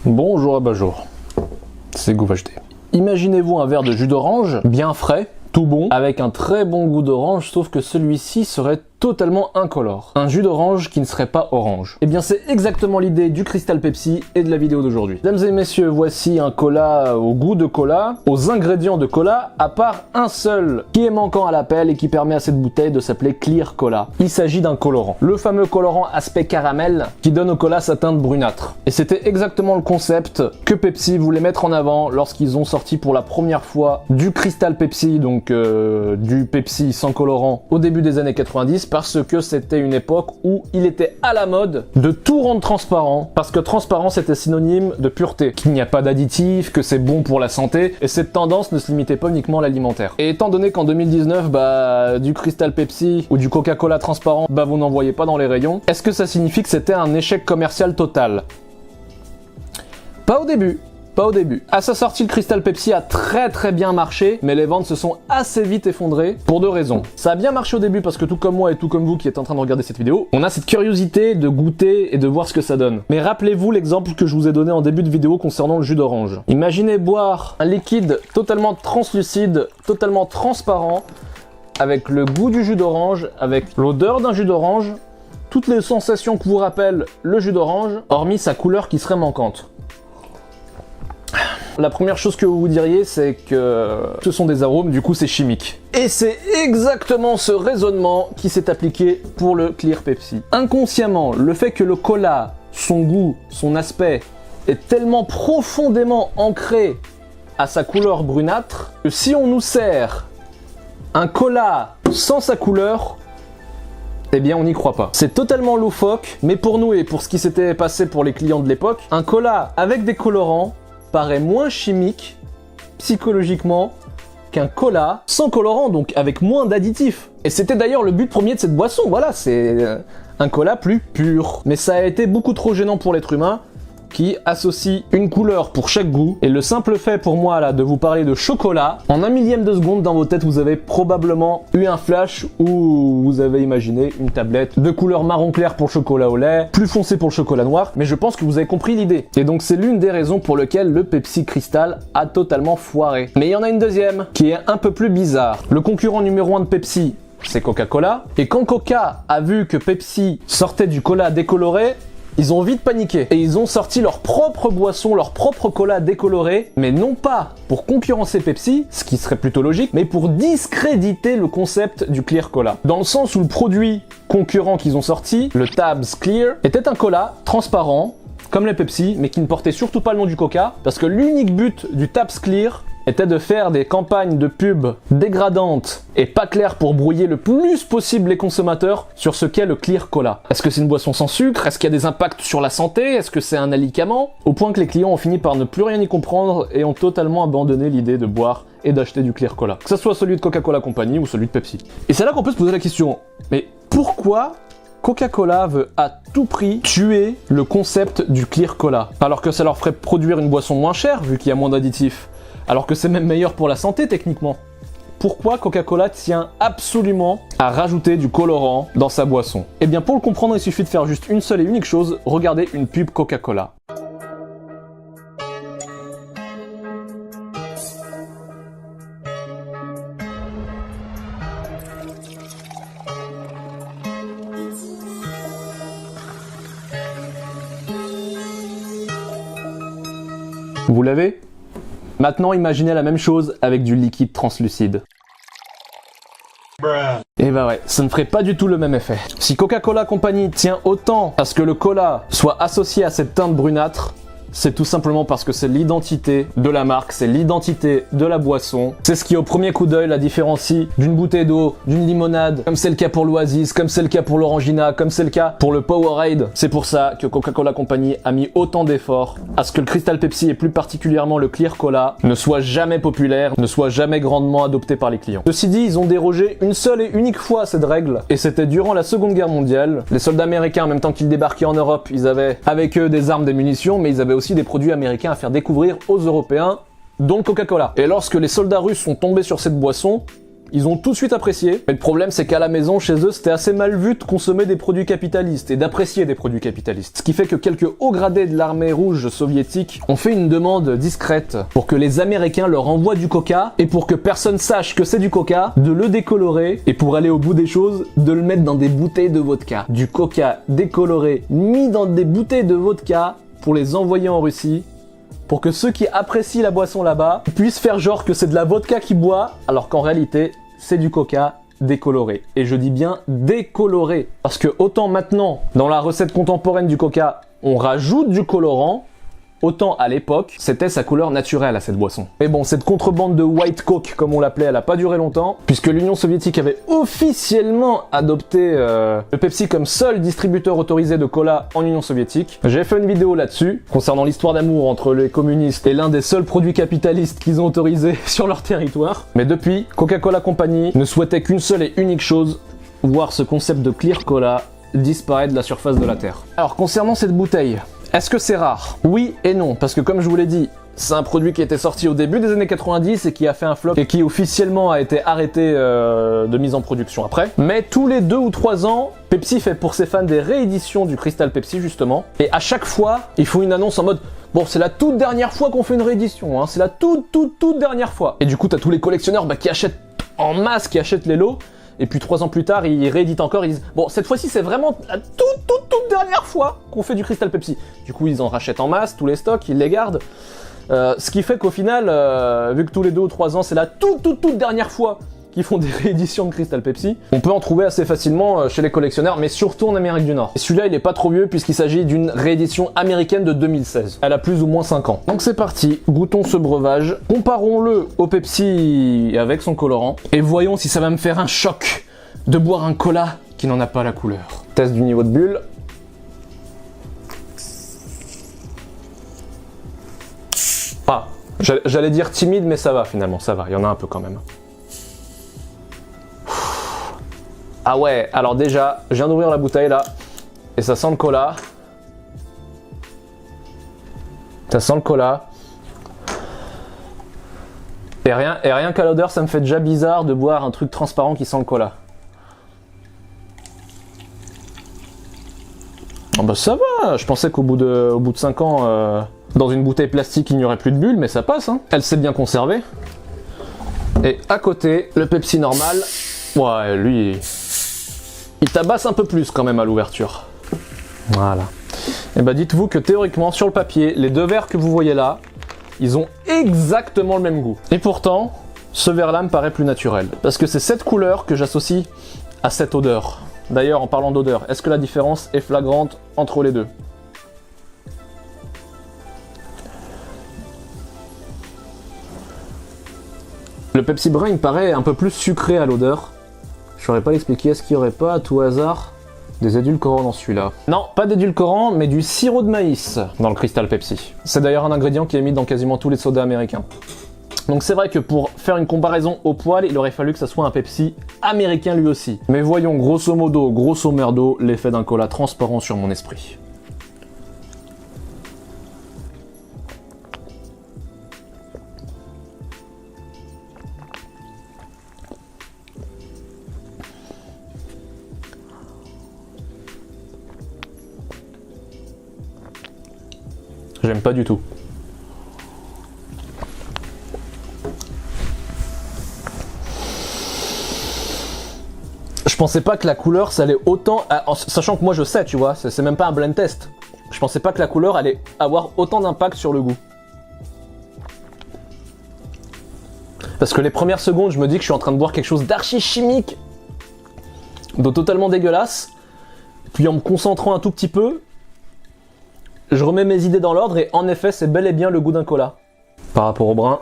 Bonjour à Bajour, c'est GouffHD. Imaginez-vous un verre de jus d'orange, bien frais, tout bon, avec un très bon goût d'orange, sauf que celui-ci serait totalement incolore. Un jus d'orange qui ne serait pas orange. Et bien c'est exactement l'idée du Crystal Pepsi et de la vidéo d'aujourd'hui. Mesdames et messieurs, voici un cola au goût de cola, aux ingrédients de cola, à part un seul qui est manquant à l'appel et qui permet à cette bouteille de s'appeler Clear Cola. Il s'agit d'un colorant. Le fameux colorant aspect caramel qui donne au cola sa teinte brunâtre. Et c'était exactement le concept que Pepsi voulait mettre en avant lorsqu'ils ont sorti pour la première fois du Crystal Pepsi, donc du Pepsi sans colorant au début des années 90, parce que c'était une époque où il était à la mode de tout rendre transparent, parce que transparent c'était synonyme de pureté, qu'il n'y a pas d'additifs, que c'est bon pour la santé, et cette tendance ne se limitait pas uniquement à l'alimentaire. Et étant donné qu'en 2019, du Crystal Pepsi ou du Coca-Cola transparent, vous n'en voyez pas dans les rayons, est-ce que ça signifie que c'était un échec commercial total? Pas au début. Pas au début. À sa sortie, le Crystal Pepsi a très bien marché, mais les ventes se sont assez vite effondrées pour deux raisons. Ça a bien marché au début parce que tout comme moi et tout comme vous qui êtes en train de regarder cette vidéo, on a cette curiosité de goûter et de voir ce que ça donne. Mais rappelez-vous l'exemple que je vous ai donné en début de vidéo concernant le jus d'orange. Imaginez boire un liquide totalement translucide, totalement transparent, avec le goût du jus d'orange, avec l'odeur d'un jus d'orange, toutes les sensations que vous rappelle le jus d'orange, hormis sa couleur qui serait manquante. La première chose que vous vous diriez, c'est que ce sont des arômes, du coup c'est chimique. Et c'est exactement ce raisonnement qui s'est appliqué pour le Clear Pepsi. Inconsciemment, le fait que le cola, son goût, son aspect, est tellement profondément ancré à sa couleur brunâtre, que si on nous sert un cola sans sa couleur, eh bien on n'y croit pas. C'est totalement loufoque, mais pour nous et pour ce qui s'était passé pour les clients de l'époque, un cola avec des colorants paraît moins chimique, psychologiquement, qu'un cola sans colorant, donc avec moins d'additifs. Et c'était d'ailleurs le but premier de cette boisson, voilà, c'est un cola plus pur. Mais ça a été beaucoup trop gênant pour l'être humain, qui associe une couleur pour chaque goût, et le simple fait pour moi là de vous parler de chocolat, en un millième de seconde dans vos têtes vous avez probablement eu un flash où vous avez imaginé une tablette de couleur marron clair pour le chocolat au lait, plus foncé pour le chocolat noir, mais je pense que vous avez compris l'idée. Et donc c'est l'une des raisons pour lesquelles le Pepsi Crystal a totalement foiré. Mais il y en a une deuxième, qui est un peu plus bizarre. Le concurrent numéro 1 de Pepsi, c'est Coca-Cola, et quand Coca a vu que Pepsi sortait du cola décoloré, ils ont vite paniqué et ils ont sorti leur propre boisson, leur propre cola décoloré, mais non pas pour concurrencer Pepsi, ce qui serait plutôt logique, mais pour discréditer le concept du Clear Cola. Dans le sens où le produit concurrent qu'ils ont sorti, le Tabs Clear, était un cola transparent, comme les Pepsi, mais qui ne portait surtout pas le nom du Coca, parce que l'unique but du Tabs Clear était de faire des campagnes de pub dégradantes et pas claires pour brouiller le plus possible les consommateurs sur ce qu'est le Clear Cola. Est-ce que c'est une boisson sans sucre? Est-ce qu'il y a des impacts sur la santé? Est-ce que c'est un alicament? Au point que les clients ont fini par ne plus rien y comprendre et ont totalement abandonné l'idée de boire et d'acheter du Clear Cola. Que ce soit celui de Coca-Cola Company ou celui de Pepsi. Et c'est là qu'on peut se poser la question, mais pourquoi Coca-Cola veut à tout prix tuer le concept du Clear Cola, alors que ça leur ferait produire une boisson moins chère vu qu'il y a moins d'additifs? Alors que c'est même meilleur pour la santé techniquement. Pourquoi Coca-Cola tient absolument à rajouter du colorant dans sa boisson? Eh bien pour le comprendre, il suffit de faire juste une seule et unique chose, regarder une pub Coca-Cola. Vous l'avez? Maintenant, imaginez la même chose avec du liquide translucide. Et ouais, ça ne ferait pas du tout le même effet. Si Coca-Cola Company tient autant à ce que le cola soit associé à cette teinte brunâtre, c'est tout simplement parce que c'est l'identité de la marque, c'est l'identité de la boisson. C'est ce qui au premier coup d'œil la différencie d'une bouteille d'eau, d'une limonade, comme c'est le cas pour l'Oasis, comme c'est le cas pour l'Orangina, comme c'est le cas pour le Powerade. C'est pour ça que Coca-Cola Company a mis autant d'efforts à ce que le Crystal Pepsi et plus particulièrement le Clear Cola ne soit jamais populaire, ne soit jamais grandement adopté par les clients. Ceci dit, ils ont dérogé une seule et unique fois à cette règle, et c'était durant la Seconde Guerre mondiale. Les soldats américains, en même temps qu'ils débarquaient en Europe, ils avaient avec eux des armes, des munitions, mais ils avaient aussi des produits américains à faire découvrir aux Européens, dont Coca-Cola. Et lorsque les soldats russes sont tombés sur cette boisson, Ils ont tout de suite apprécié. Mais le problème, c'est qu'à la maison, chez eux, c'était assez mal vu de consommer des produits capitalistes et d'apprécier des produits capitalistes. Ce qui fait que quelques hauts gradés de l'armée rouge soviétique ont fait une demande discrète pour que les Américains leur envoient du coca et pour que personne sache que c'est du coca, de le décolorer et pour aller au bout des choses, de le mettre dans des bouteilles de vodka. Du coca décoloré mis dans des bouteilles de vodka pour les envoyer en Russie, pour que ceux qui apprécient la boisson là-bas puissent faire genre que c'est de la vodka qu'ils boivent, alors qu'en réalité, c'est du coca décoloré. Et je dis bien décoloré. Parce que autant maintenant, dans la recette contemporaine du coca, on rajoute du colorant, autant à l'époque, c'était sa couleur naturelle à cette boisson. Mais bon, cette contrebande de white coke, comme on l'appelait, elle a pas duré longtemps, puisque l'Union soviétique avait officiellement adopté le Pepsi comme seul distributeur autorisé de cola en Union soviétique. J'ai fait une vidéo là-dessus, concernant l'histoire d'amour entre les communistes et l'un des seuls produits capitalistes qu'ils ont autorisé sur leur territoire. Mais depuis, Coca-Cola Company ne souhaitait qu'une seule et unique chose, voir ce concept de clear cola disparaître de la surface de la Terre. Alors, concernant cette bouteille, est-ce que c'est rare? Oui et non, parce que comme je vous l'ai dit, c'est un produit qui était sorti au début des années 90 et qui a fait un flop et qui officiellement a été arrêté de mise en production après. Mais tous les 2 ou 3 ans, Pepsi fait pour ses fans des rééditions du Crystal Pepsi justement. Et à chaque fois, ils font une annonce en mode bon, c'est la toute dernière fois qu'on fait une réédition, hein, c'est la toute dernière fois. Et du coup, t'as tous les collectionneurs qui achètent en masse, qui achètent les lots. Et puis 3 ans plus tard, ils rééditent encore, ils disent bon, cette fois-ci c'est vraiment la toute dernière fois qu'on fait du Crystal Pepsi. Du coup, ils en rachètent en masse, tous les stocks, ils les gardent. Ce qui fait qu'au final, vu que tous les 2 ou 3 ans c'est la toute dernière fois qu'ils font des rééditions de Crystal Pepsi, on peut en trouver assez facilement chez les collectionneurs, mais surtout en Amérique du Nord. Et celui-là, il est pas trop vieux puisqu'il s'agit d'une réédition américaine de 2016. Elle a plus ou moins 5 ans. Donc c'est parti, goûtons ce breuvage, comparons-le au Pepsi avec son colorant, et voyons si ça va me faire un choc de boire un cola qui n'en a pas la couleur. Test du niveau de bulle. Ah, j'allais dire timide, mais ça va finalement, ça va, il y en a un peu quand même. Ah ouais, alors déjà, je viens d'ouvrir la bouteille là, et ça sent le cola. Ça sent le cola. Et rien qu'à l'odeur, ça me fait déjà bizarre de boire un truc transparent qui sent le cola. Oh bah ça va, je pensais qu'au bout de 5 ans, dans une bouteille plastique, il n'y aurait plus de bulles, mais ça passe, hein. Elle s'est bien conservée. Et à côté, le Pepsi normal, ouais, lui... il tabasse un peu plus quand même à l'ouverture. Voilà. Et bah dites-vous que théoriquement sur le papier, les 2 verres que vous voyez là, ils ont exactement le même goût. Et pourtant, ce verre-là me paraît plus naturel. Parce que c'est cette couleur que j'associe à cette odeur. D'ailleurs, en parlant d'odeur, est-ce que la différence est flagrante entre les deux? Le Pepsi brun, il me paraît un peu plus sucré à l'odeur. Je saurais pas l'expliquer, est-ce qu'il n'y aurait pas à tout hasard des édulcorants dans celui-là? Non, pas d'édulcorants, mais du sirop de maïs dans le Crystal Pepsi. C'est d'ailleurs un ingrédient qui est mis dans quasiment tous les sodas américains. Donc c'est vrai que pour faire une comparaison au poil, il aurait fallu que ça soit un Pepsi américain lui aussi. Mais voyons grosso modo, grosso merdo, l'effet d'un cola transparent sur mon esprit. J'aime pas du tout. Je pensais pas que la couleur ça allait autant, sachant que moi je sais, tu vois, c'est même pas un blind test. Je pensais pas que la couleur allait avoir autant d'impact sur le goût. Parce que les premières secondes, je me dis que je suis en train de boire quelque chose d'archi chimique, de totalement dégueulasse. Puis en me concentrant un tout petit peu, je remets mes idées dans l'ordre et en effet, c'est bel et bien le goût d'un cola. Par rapport au brun.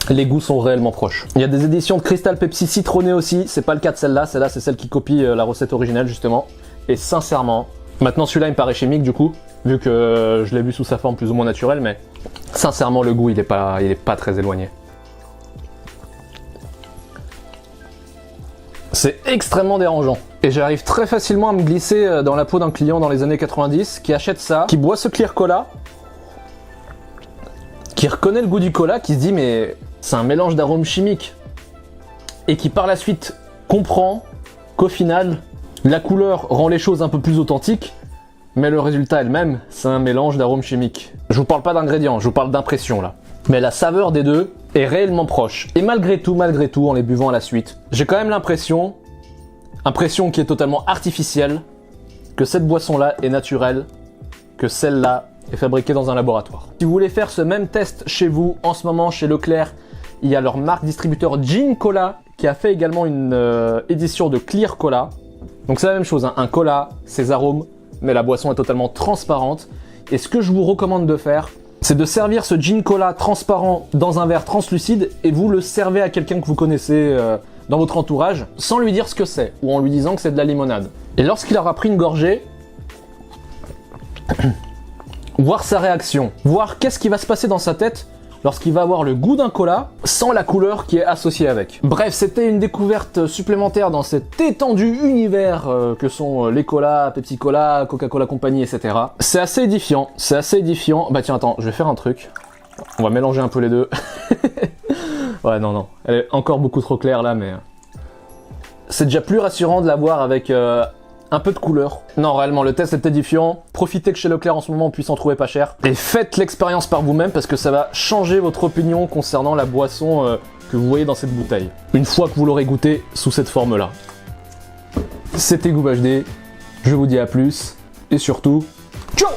Les goûts sont réellement proches. Il y a des éditions de Crystal Pepsi citronné aussi, c'est pas le cas de celle-là, celle-là c'est celle qui copie la recette originale justement. Et sincèrement, maintenant celui-là il me paraît chimique du coup, vu que je l'ai vu sous sa forme plus ou moins naturelle, mais sincèrement le goût il est pas très éloigné. C'est extrêmement dérangeant. Et j'arrive très facilement à me glisser dans la peau d'un client dans les années 90 qui achète ça, qui boit ce clear cola, qui reconnaît le goût du cola, qui se dit mais c'est un mélange d'arômes chimiques. Et qui par la suite comprend qu'au final, la couleur rend les choses un peu plus authentiques, mais le résultat elle-même, c'est un mélange d'arômes chimiques. Je vous parle pas d'ingrédients, je vous parle d'impression là. Mais la saveur des deux est réellement proche. Et malgré tout, en les buvant à la suite, j'ai quand même l'impression qui est totalement artificielle, que cette boisson-là est naturelle, que celle-là est fabriquée dans un laboratoire. Si vous voulez faire ce même test chez vous, en ce moment chez Leclerc, il y a leur marque distributeur Gin Cola qui a fait également une édition de Clear Cola. Donc c'est la même chose, hein, un cola, ses arômes, mais la boisson est totalement transparente. Et ce que je vous recommande de faire, c'est de servir ce Gin Cola transparent dans un verre translucide et vous le servez à quelqu'un que vous connaissez dans votre entourage sans lui dire ce que c'est ou en lui disant que c'est de la limonade. Et lorsqu'il aura pris une gorgée, voir sa réaction, voir qu'est-ce qui va se passer dans sa tête lorsqu'il va avoir le goût d'un cola sans la couleur qui est associée avec. Bref, c'était une découverte supplémentaire dans cet étendu univers que sont les colas, Pepsi Cola, Coca-Cola Company, etc. C'est assez édifiant, Bah tiens, attends, je vais faire un truc. On va mélanger un peu les deux. Ouais, non, elle est encore beaucoup trop claire là, mais... C'est déjà plus rassurant de la voir avec un peu de couleur. Non, réellement, le test est édifiant. Profitez que chez Leclerc en ce moment on puisse en trouver pas cher. Et faites l'expérience par vous-même parce que ça va changer votre opinion concernant la boisson que vous voyez dans cette bouteille. Une fois que vous l'aurez goûté sous cette forme-là. C'était GoobHD, je vous dis à plus, et surtout, ciao!